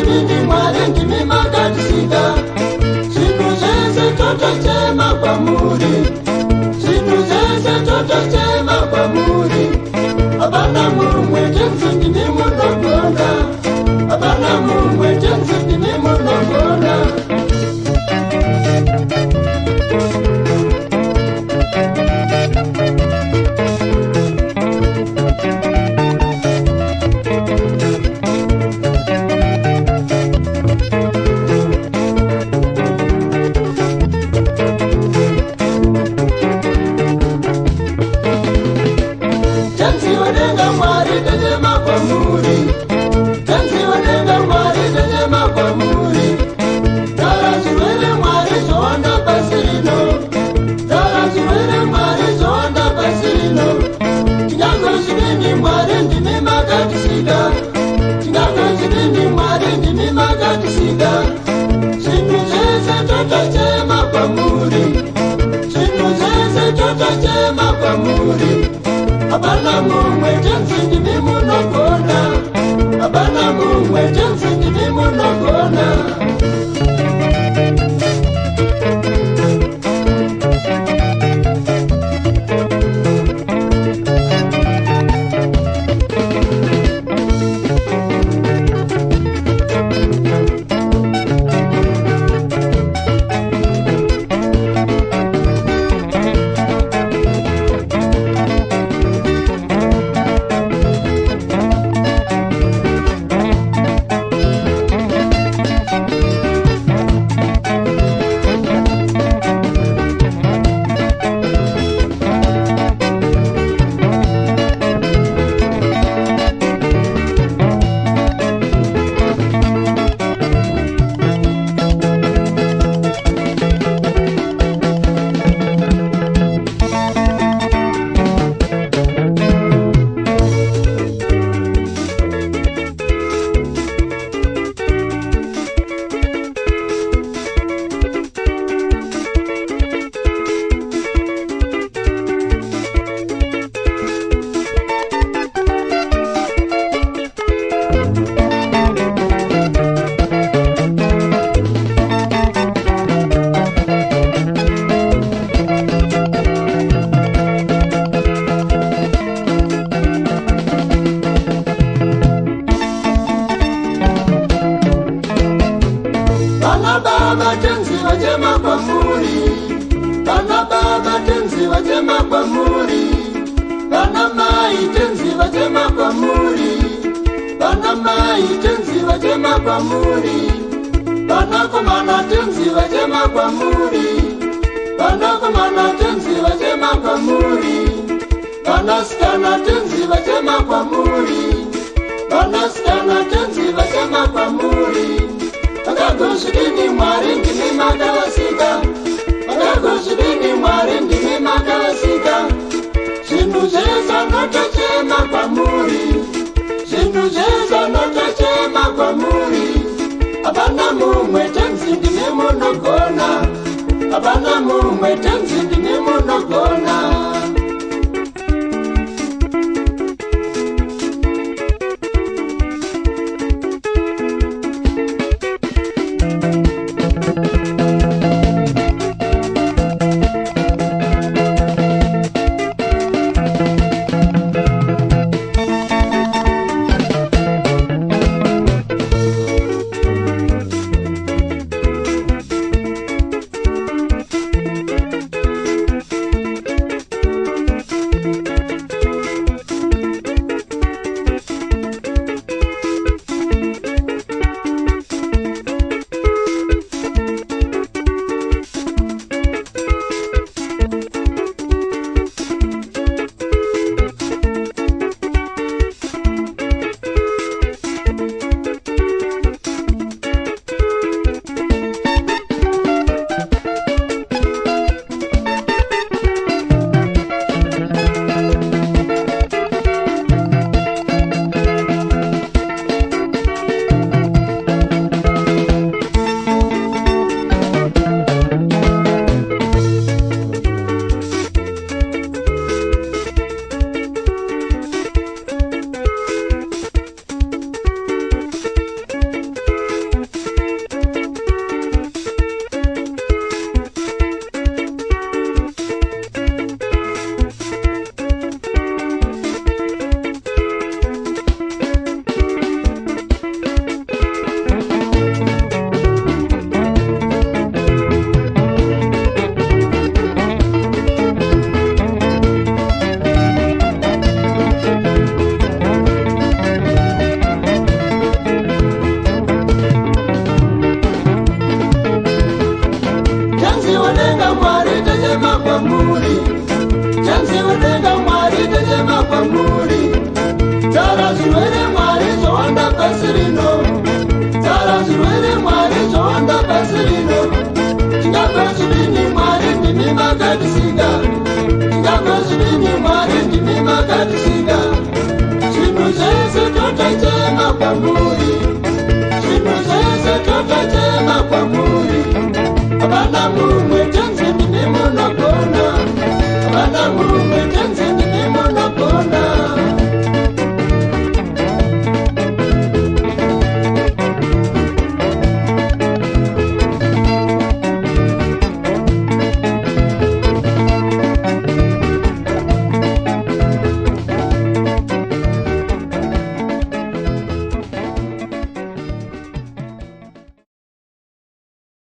zvidini Mwari ndimi makatisika. Zvinhu zvese totochema kwamuri, zvinhu zvese totochema kwamuri. Hapana mumwe tenzi ndimi munogona, hapana mumwe tenzi ndimi munogona. Zvinhu zvese totochema kwamuri, zvinhu zvese totochema kwamuri. Hapana mumwe tenzi ndimi munogona, hapana mumwe tenzi ndimi munogona. Baba tenzi vachema kwamuri, vana baba tenzi vachema kwamuri, vana mai tenzi vachema kwamuri, vana mai tenzi vachema kwamuri, vana komana tenzi vachema kwamuri, vana komana tenzi vachema kwamuri, vana sikana tenzi vachema kwamuri, vana sikana tenzi vachema kwamuri. Vakagozvidini Mwari ndimi makavasika, vakagozvidini Mwari ndimi makavasika. Zvinhu zvese notochema kwamuri, zvinhu zvese notochema kwamuri. Hapana mumwe tenzi ndimi munogona, hapana mumwe tenzi ndimi munogona. ngatizive